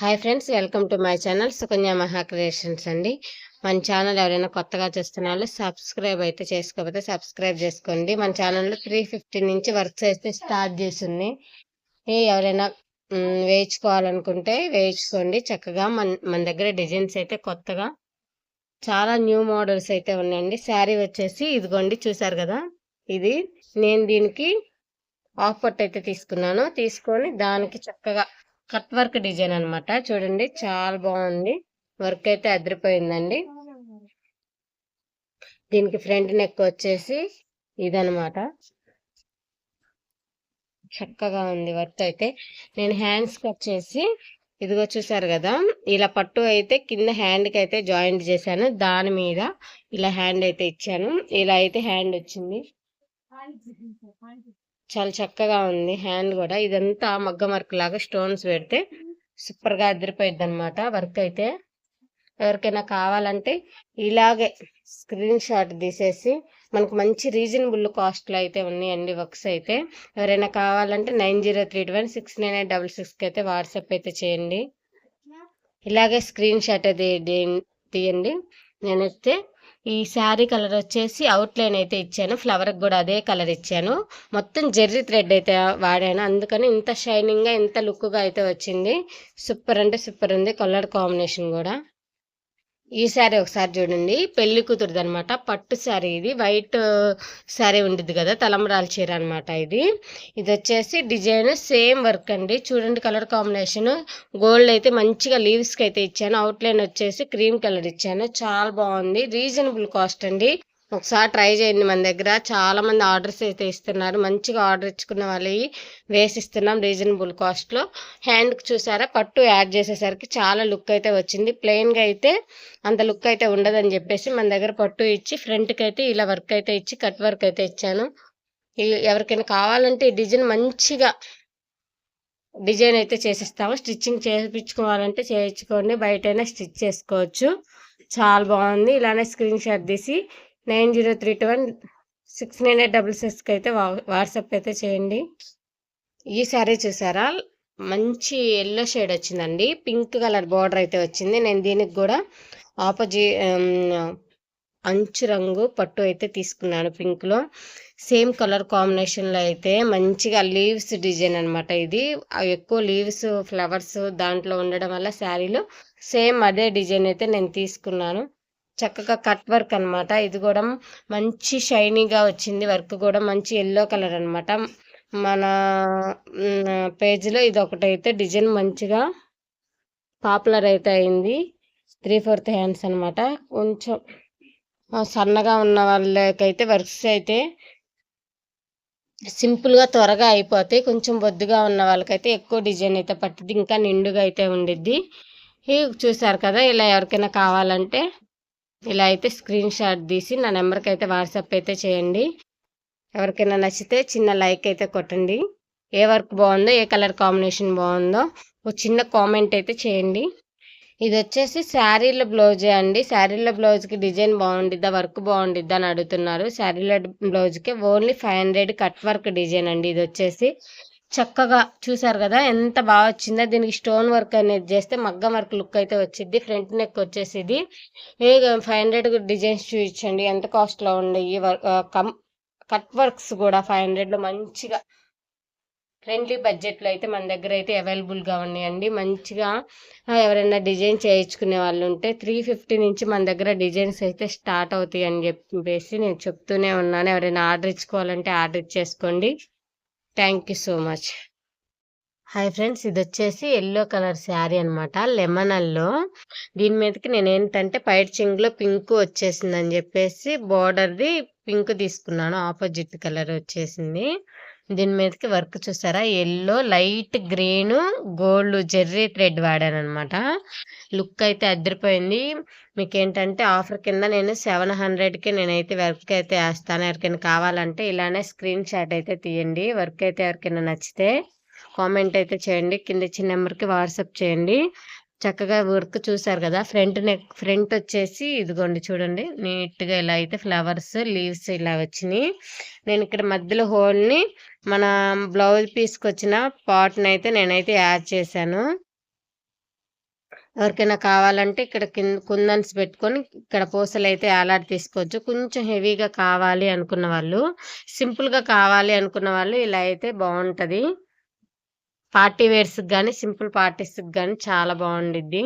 Hi friends, welcome to my channel Sukanya మహా creations అండి. మన ఛానల్ ఎవరైనా కొత్తగా చూస్తున్న వాళ్ళు సబ్స్క్రైబ్ అయితే చేసుకోకపోతే సబ్స్క్రైబ్ చేసుకోండి. మన ఛానల్లో 350 నుంచి వర్క్స్ అయితే స్టార్ట్ చేసింది. ఎవరైనా వేయించుకోవాలనుకుంటే వేయించుకోండి. చక్కగా మన దగ్గర డిజైన్స్ అయితే కొత్తగా చాలా న్యూ మోడల్స్ అయితే ఉన్నాయండి. శారీ వచ్చేసి ఇదిగోండి, చూసారు కదా, ఇది నేను దీనికి హాఫ్ పట్టు అయితే తీసుకొని దానికి చక్కగా కట్ వర్క్ డిజైన్ అనమాట. చూడండి, చాలా బాగుంది. వర్క్ అయితే అదిరిపోయిందండి. దీనికి ఫ్రంట్ నెక్ వచ్చేసి ఇదనమాట. చక్కగా ఉంది వర్క్ అయితే. నేను హ్యాండ్స్ కట్ చేసి ఇదిగో చూసారు కదా, ఇలా పట్టు అయితే కింద హ్యాండ్కి అయితే జాయింట్ చేశాను. దాని మీద ఇలా హ్యాండ్ అయితే ఇచ్చాను. ఇలా అయితే హ్యాండ్ వచ్చింది. చాలా చక్కగా ఉంది హ్యాండ్ కూడా. ఇదంతా మగ్గం వర్క్ లాగా స్టోన్స్ పెడితే సూపర్ గా అదిరిపోయింది అనమాట వర్క్ అయితే. ఎవరికైనా కావాలంటే ఇలాగే స్క్రీన్ షాట్ తీసేసి, మనకు మంచి రీజనబుల్ కాస్ట్లో అయితే ఉన్నాయండి వర్క్స్ అయితే. ఎవరైనా కావాలంటే 90316986 అయితే వాట్సాప్ అయితే చేయండి. ఇలాగే స్క్రీన్ షాట్ అయితే తీయండి. నేనైతే ఈ శారీ కలర్ వచ్చేసి అవుట్లైన్ అయితే ఇచ్చాను, ఫ్లవర్కి కూడా అదే కలర్ ఇచ్చాను. మొత్తం జెర్రీ థ్రెడ్ అయితే వాడాను, అందుకని ఇంత షైనింగ్గా ఇంత లుక్గా అయితే వచ్చింది. సూపర్ అంటే సూపర్ ఉంది కలర్ కాంబినేషన్ కూడా. ఈ శారీ ఒకసారి చూడండి, పెళ్లి కూతురుది అనమాట. పట్టు శారీ, ఇది వైట్ శారీ ఉంటుంది కదా, తలంబరాల చీర అనమాట. ఇది వచ్చేసి డిజైన్ సేమ్ వర్క్ అండి. చూడండి కలర్ కాంబినేషన్. గోల్డ్ అయితే మంచిగా లీవ్స్కి అయితే ఇచ్చాను. అవుట్లైన్ వచ్చేసి క్రీమ్ కలర్ ఇచ్చాను. చాలా బాగుంది, రీజనబుల్ కాస్ట్ అండి. ఒకసారి ట్రై చేయండి. మన దగ్గర చాలా మంది ఆర్డర్స్ అయితే ఇస్తున్నారు. మంచిగా ఆర్డర్ ఇచ్చుకున్న వాళ్ళవి వేసిస్తున్నాం రీజనబుల్ కాస్ట్లో. హ్యాండ్కి చూసారా, పట్టు యాడ్ చేసేసరికి చాలా లుక్ అయితే వచ్చింది. ప్లెయిన్గా అయితే అంత లుక్ అయితే ఉండదని చెప్పేసి మన దగ్గర పట్టు ఇచ్చి ఫ్రంట్కి అయితే ఇలా వర్క్ అయితే ఇచ్చి కట్ వర్క్ అయితే ఇచ్చాను. ఎవరికైనా కావాలంటే ఈ డిజైన్ మంచిగా డిజైన్ అయితే చేసిస్తాము. స్టిచ్చింగ్ చేయించుకోవాలంటే చేయించుకోండి, బయటైనా స్టిచ్ చేసుకోవచ్చు. చాలా బాగుంది. ఇలానే స్క్రీన్ షాట్ తీసి 90316986 అయితే వాట్సాప్ అయితే చేయండి. ఈ శారీ చూసారా, మంచి ఎల్లో షేడ్ వచ్చిందండి. పింక్ కలర్ బార్డర్ అయితే వచ్చింది. నేను దీనికి కూడా అంచు రంగు పట్టు అయితే తీసుకున్నాను పింక్లో. సేమ్ కలర్ కాంబినేషన్లో అయితే మంచిగా లీవ్స్ డిజైన్ అనమాట. ఇది ఎక్కువ లీవ్స్ ఫ్లవర్స్ దాంట్లో ఉండడం వల్ల శారీలో సేమ్ అదే డిజైన్ అయితే నేను తీసుకున్నాను. చక్కగా కట్ వర్క్ అనమాట. ఇది కూడా మంచి షైనీగా వచ్చింది. వర్క్ కూడా మంచి ఎల్లో కలర్ అనమాట. మన పేజ్లో ఇది ఒకటైతే డిజైన్ మంచిగా పాపులర్ అయితే అయింది. 3/4 హ్యాండ్స్ అనమాట. కొంచెం సన్నగా ఉన్న వాళ్ళకైతే వర్క్స్ అయితే సింపుల్గా త్వరగా అయిపోతాయి. కొంచెం బొద్దుగా ఉన్న వాళ్ళకైతే ఎక్కువ డిజైన్ అయితే పట్టింది, ఇంకా నిండుగా అయితే ఉండిద్ది. చూసారు కదా, ఇలా ఎవరికైనా కావాలంటే ఇలా అయితే స్క్రీన్ షాట్ తీసి నా నెంబర్కి అయితే వాట్సాప్ అయితే చేయండి. ఎవరికైనా నచ్చితే చిన్న లైక్ అయితే కొట్టండి. ఏ వర్క్ బాగుందో, ఏ కలర్ కాంబినేషన్ బాగుందో ఒక చిన్న కామెంట్ అయితే చేయండి. ఇది వచ్చేసి శారీల బ్లౌజే అండి. శారీల బ్లౌజ్కి డిజైన్ బాగుండిద్దా, వర్క్ బాగుండిద్దా అని అడుగుతున్నారు. శారీల బ్లౌజ్కి ఓన్లీ 500 కట్ వర్క్ డిజైన్ అండి. ఇది వచ్చేసి చక్కగా చూసారు కదా ఎంత బాగా వచ్చిందో. దీనికి స్టోన్ వర్క్ అనేది చేస్తే మగ్గం వర్క్ లుక్ అయితే వచ్చింది. ఫ్రంట్ నెక్ వచ్చేసి ఇది 500 డిజైన్స్ చూపించండి ఎంత కాస్ట్లో ఉండయి. కట్ వర్క్స్ కూడా 500లో మంచిగా ఫ్రెండ్లీ బడ్జెట్లో అయితే మన దగ్గర అయితే అవైలబుల్గా ఉన్నాయండి. మంచిగా ఎవరైనా డిజైన్ చేయించుకునే వాళ్ళు ఉంటే 350 నుంచి మన దగ్గర డిజైన్స్ అయితే స్టార్ట్ అవుతాయి అని చెప్పేసి నేను చెప్తూనే ఉన్నాను. ఎవరైనా ఆర్డర్ ఇచ్చుకోవాలంటే ఆర్డర్ ఇచ్చేసుకోండి. Thank you so much. Hi friends, ఇది వచ్చేసి ఎల్లో కలర్ శారీ అనమాట, లెమనల్లో. దీని మీదకి నేను ఏంటంటే పైచింగ్లో పింక్ వచ్చేసిందని చెప్పేసి బోర్డర్ది పింక్ తీసుకున్నాను. ఆపోజిట్ కలర్ వచ్చేసింది. దీని మీదకి వర్క్ చూసారా, yellow, light green, gold Jerry thread వాడాను అనమాట. లుక్ అయితే అదిరిపోయింది. మీకు ఏంటంటే ఆఫర్ కింద నేను 700కి నేనైతే వర్క్ అయితే వేస్తాను. ఎవరికైనా కావాలంటే ఇలానే స్క్రీన్ షాట్ అయితే తీయండి. వర్క్ అయితే ఎవరికైనా నచ్చితే కామెంట్ అయితే చేయండి. కింద ఇచ్చిన నెంబర్కి వాట్సాప్ చేయండి. చక్కగా వర్క్ చూసారు కదా. ఫ్రంట్ వచ్చేసి ఇదిగోండి చూడండి, నీట్గా ఇలా అయితే ఫ్లవర్స్ లీవ్స్ ఇలా వచ్చినాయి. నేను ఇక్కడ మధ్యలో హోల్ని మన బ్లౌజ్ పీస్కి వచ్చిన పార్ట్ని అయితే నేనైతే యాడ్ చేశాను. ఎవరికైనా కావాలంటే ఇక్కడ కుందన్స్ పెట్టుకొని ఇక్కడ పూసలైతే ఏలాడి తీసుకోవచ్చు. కొంచెం హెవీగా కావాలి అనుకున్న వాళ్ళు, సింపుల్‌గా కావాలి అనుకున్న వాళ్ళు ఇలా అయితే బావుంటది. పార్టీ వేర్స్‌కి గాని, సింపుల్ పార్టీస్‌కి గాని చాలా బావుండిద్ది.